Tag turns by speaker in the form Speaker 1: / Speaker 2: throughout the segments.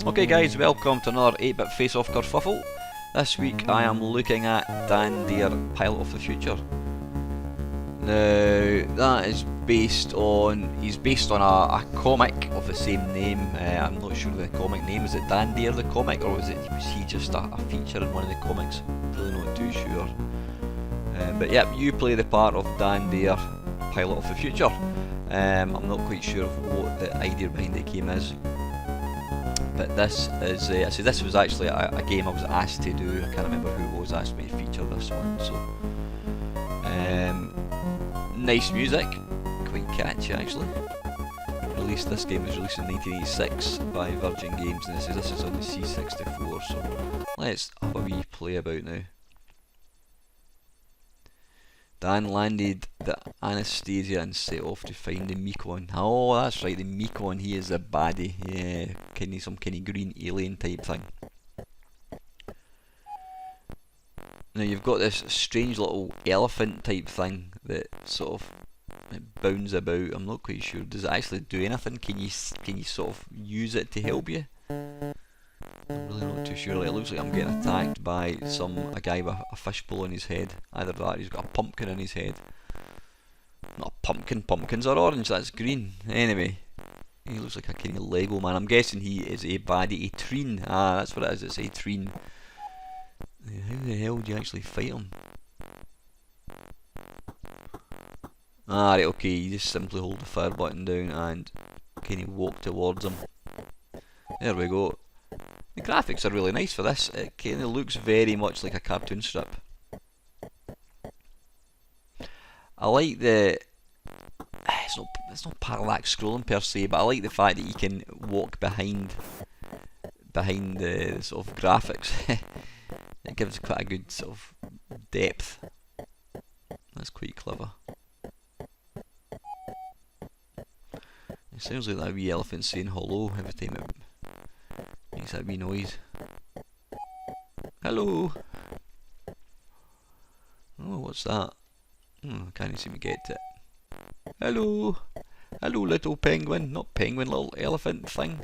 Speaker 1: Okay guys, welcome to another 8-bit face-off kerfuffle. This week I am looking at Dan Dare, Pilot of the Future. Now that is based on, he's based on a comic of the same name. I'm not sure the comic name, is it Dan Dare the comic, or was he just a feature in one of the comics? Really not too sure. But yep, you play the part of Dan Dare, Pilot of the Future. I'm not quite sure of what the idea behind the game is. But this is, so this was actually a game I was asked to do. I can't remember who was asked me to feature this one. So, nice music, quite catchy actually. This game was released in 1986 by Virgin Games, and this is on the C64. So let's have a wee play about now. Dan landed the Anastasia and set off to find the Mekon. Oh, that's right, the Mekon, he is a baddie. Yeah, some kind of green alien type thing. Now you've got this strange little elephant type thing that sort of bounds about. I'm not quite sure. Does it actually do anything? Can you sort of use it to help you? I'm really not too sure. Like, it looks like I'm getting attacked by a guy with a fishbowl on his head. Either that or he's got a pumpkin on his head. Not a pumpkin, pumpkins are orange, that's green. Anyway, he looks like a kind of Lego man. I'm guessing he is a baddie, a treen. Ah, that's what it is, it's a treen. How the hell do you actually fight him? Ah, right, okay, you just simply hold the fire button down and kind of walk towards him. There we go. The graphics are really nice for this. It kind of looks very much like a cartoon strip. I like the... It's not parallax scrolling per se, but I like the fact that you can walk behind the sort of graphics. It gives quite a good sort of depth. That's quite clever. It sounds like that wee elephant saying hello every time it makes that wee noise. Hello! Oh, what's that? I can't seem to get to it. Hello! Hello, little penguin. Not penguin, little elephant thing.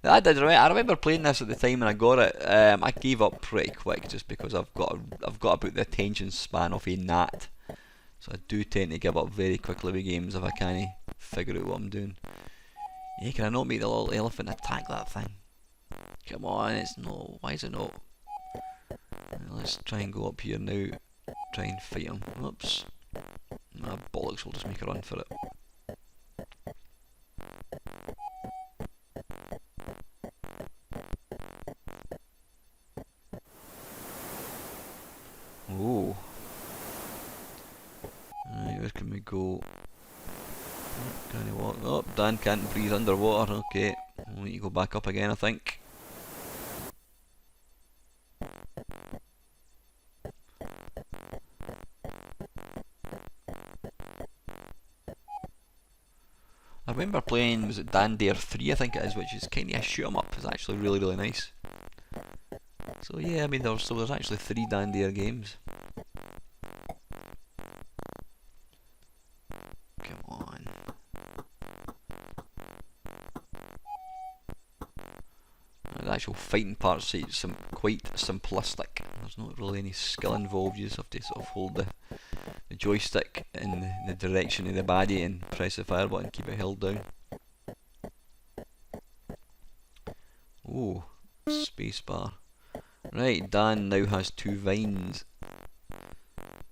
Speaker 1: I remember playing this at the time when I got it. I gave up pretty quick just because I've got about the attention span of a gnat. So I do tend to give up very quickly with games if I can't figure out what I'm doing. Yeah, can I not make the little elephant attack that thing? Come on, it's no. Why is it not? Let's try and go up here now. Try and fight him. Oops. Nah, bollocks, we'll just make a run for it. Oh. Right, where can we go? Can I walk? Oh, Dan can't breathe underwater. Okay, we'll need to go back up again, I think. I remember playing, was it Dan Dare 3 I think it is, which is kind of a shoot 'em up. It's actually really, really nice. So yeah, I mean there's actually 3 Dan Dare games. Come on. The actual fighting part's quite simplistic. There's not really any skill involved. You just have to sort of hold the joystick in the direction of the baddie and press the fire button, keep it held down. Oh, spacebar. Right, Dan now has 2 vines.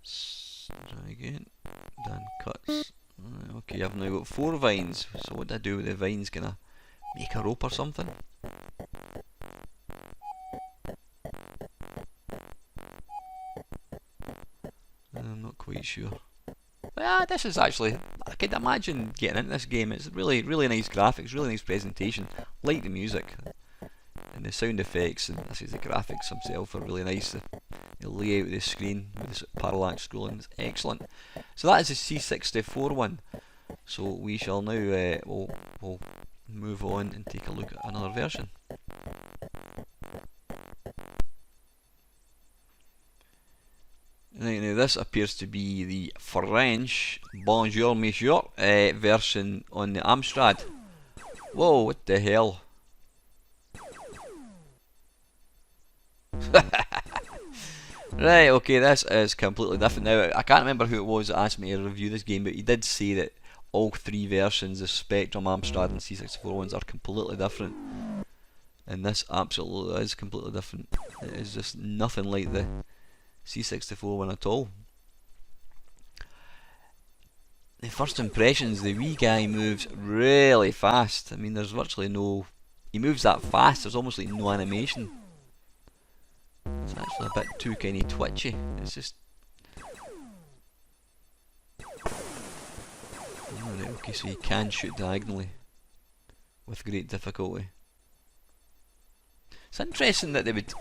Speaker 1: Try again. Dan cuts. Okay, I've now got 4 vines. So what do I do with the vines? Can I make a rope or something? I'm not quite sure. But this is actually, I can imagine getting into this game. It's really, really nice graphics, really nice presentation. Like the music and the sound effects, and this is the graphics themselves are really nice. The layout of the screen with this parallax scrolling is excellent. So that is the C64 one. So we shall now we'll move on and take a look at another version. Right, now Now this appears to be the French Bonjour Monsieur version on the Amstrad. Whoa, what the hell? Right, okay, this is completely different. Now, I can't remember who it was that asked me to review this game, but he did say that all three versions, the Spectrum, Amstrad and C64 ones, are completely different. And this absolutely is completely different. It is just nothing like the C64 one at all. The first impressions, the wee guy moves really fast. I mean, there's virtually no... He moves that fast, there's almost like no animation. It's actually a bit too kind of twitchy. It's just... Alright, okay, so you can shoot diagonally with great difficulty. It's interesting that they would...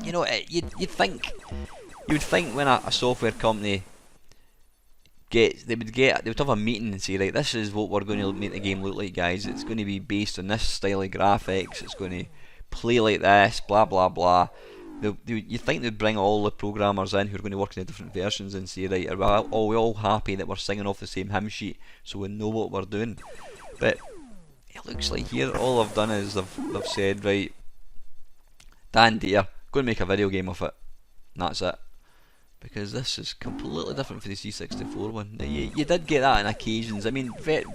Speaker 1: You know, you'd think... You would think when a software company they would have a meeting and say, right, this is what we're going to make the game look like, guys. It's going to be based on this style of graphics. It's going to play like this, blah blah blah. You think they'd bring all the programmers in who are going to work in the different versions and say, right, are we all happy that we're singing off the same hymn sheet so we know what we're doing? But it looks like here all I've done is they've said, right, Dan dear, go and make a video game of it. And that's it. Because this is completely different for the C64 one. Now, you did get that on occasions. I mean,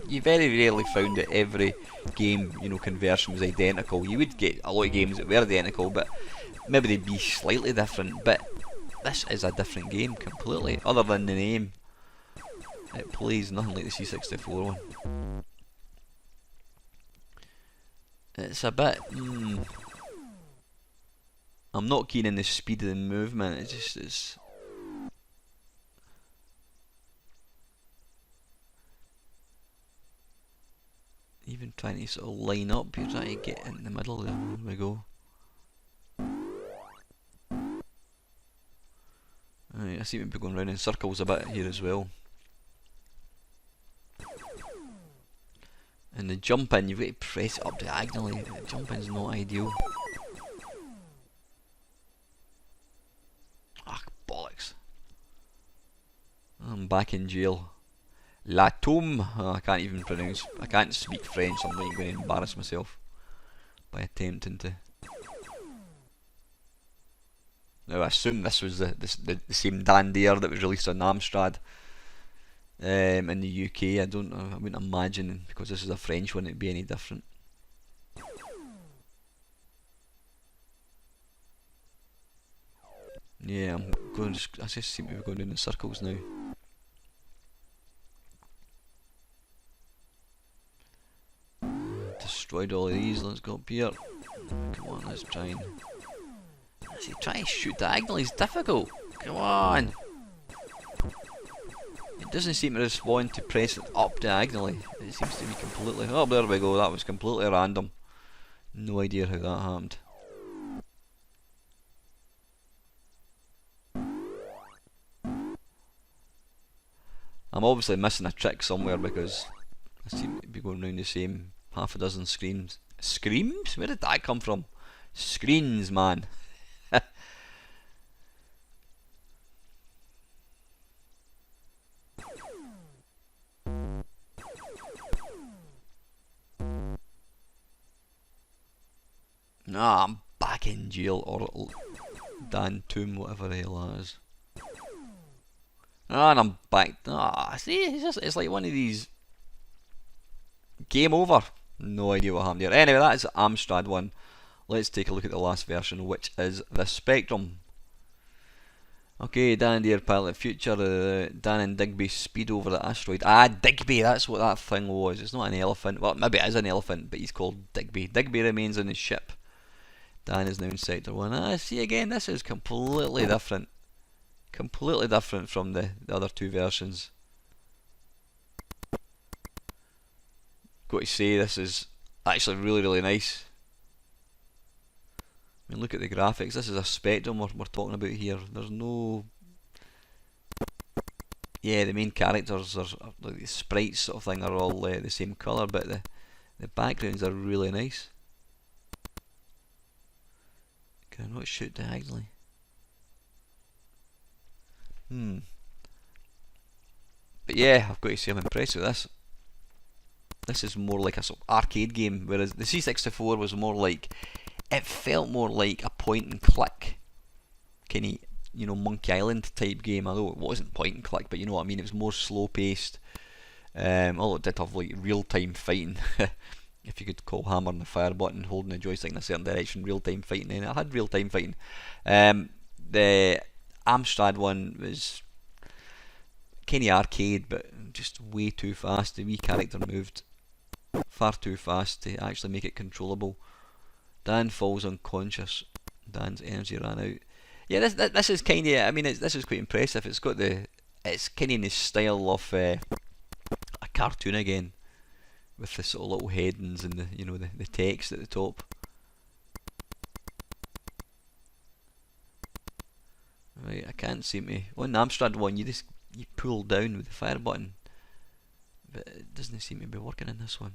Speaker 1: you very rarely found that every game, you know, conversion was identical. You would get a lot of games that were identical, but maybe they'd be slightly different. But this is a different game completely, other than the name. It plays nothing like the C64 one. It's a bit... I'm not keen on the speed of the movement. It just is... Even trying to sort of line up, you're trying to get in the middle there. There we go. Right, I seem to be going round in circles a bit here as well. And the jumping, you've got to press it up diagonally. The jumping's not ideal. Ah, bollocks. I'm back in jail. La Tombe. Oh, I can't even pronounce. I can't speak French, so I'm not even going to embarrass myself by attempting to. Now I assume this was the same Dan Dare that was released on Amstrad in the UK. I wouldn't imagine, because this is a French one, it'd be any different. Yeah, I just seem to be going in circles now. Destroyed all of these. Let's go up here. Come on, let's try and... See, try and shoot diagonally is difficult. Come on. It doesn't seem to respond to press it up diagonally. It seems to be completely... Oh, there we go. That was completely random. No idea how that happened. I'm obviously missing a trick somewhere, because I seem to be going around the same half a dozen screens. Screams? Where did that come from? Screens, man. Nah, I'm back in jail, or Dan Tomb, whatever the hell that is. And I'm back. Ah, see, it's like one of these. Game over. No idea what happened here. Anyway, that is the Amstrad one. Let's take a look at the last version, which is the Spectrum. Okay, Dan and Dear Pilot Future, Dan and Digby speed over the asteroid. Ah, Digby, that's what that thing was. It's not an elephant. Well, maybe it is an elephant, but he's called Digby. Digby remains on the ship. Dan is now in Sector 1. Ah, see again, this is completely different. Completely different from the other two versions. Got to say, this is actually really nice. I mean, look at the graphics. This is a Spectrum we're talking about here. There's no... Yeah, the main characters are like the sprites sort of thing are all the same colour, but the backgrounds are really nice. Can I not shoot diagonally? But yeah, I've got to say I'm impressed with this. This is more like a sort of arcade game, whereas the C64 was more like, it felt more like a point and click kind of, you know, Monkey Island type game. Although it wasn't point and click, but you know what I mean. It was more slow paced. Although it did have like real time fighting, if you could call hammering the fire button, holding the joystick in a certain direction, real time fighting. And it had real time fighting. The Amstrad one was kind of arcade, but just way too fast. The wee character moved far too fast to actually make it controllable. Dan falls unconscious. Dan's energy ran out. Yeah, this is kind of. I mean, this is quite impressive. It's got it's kind of in the style of a cartoon again, with the sort of little headings and the text at the top. Right, I can't seem to. On the Amstrad one, you pull down with the fire button, but it doesn't seem to be working in this one.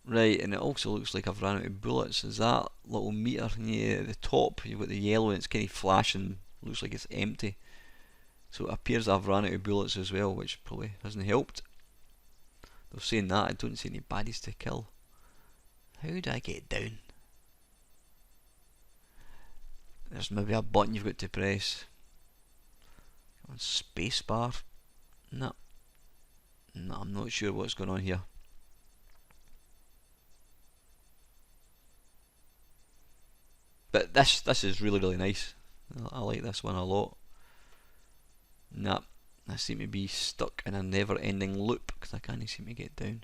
Speaker 1: Right, and it also looks like I've run out of bullets. Is that little meter near the top? You've got the yellow and it's kind of flashing, looks like it's empty. So it appears I've run out of bullets as well, which probably hasn't helped. Though saying that, I don't see any baddies to kill. How do I get down? There's maybe a button you've got to press. On spacebar? No. No, I'm not sure what's going on here. But this is really nice. I like this one a lot. Nah, I seem to be stuck in a never-ending loop because I can't seem to get down.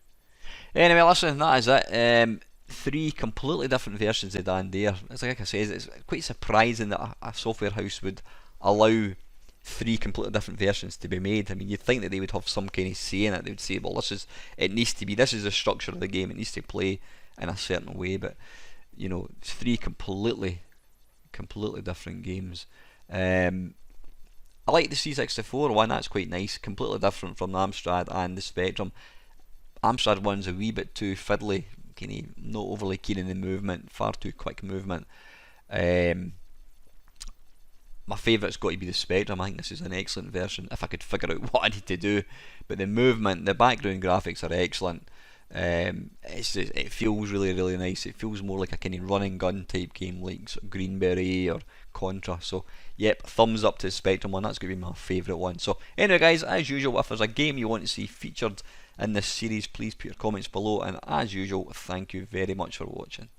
Speaker 1: Anyway, listen, that is it. 3 completely different versions of Dan Dare. It's like I said, it's quite surprising that a software house would allow 3 completely different versions to be made. I mean, you'd think that they would have some kind of say in it. They would say, well, this is the structure of the game. It needs to play in a certain way. But you know, 3 completely different games. I like the C64 one. That's quite nice. Completely different from the Amstrad and the Spectrum. Amstrad one's a wee bit too fiddly. Kind of not overly keen in the movement. Far too quick movement. My favourite's got to be the Spectrum. I think this is an excellent version if I could figure out what I need to do. But the movement, the background graphics are excellent. It feels really nice. It feels more like a kind of run and gun type game, like sort of Greenberry or Contra. So yep, thumbs up to the Spectrum one. That's going to be my favourite one. So anyway guys, as usual, if there's a game you want to see featured in this series, please put your comments below, and as usual, thank you very much for watching.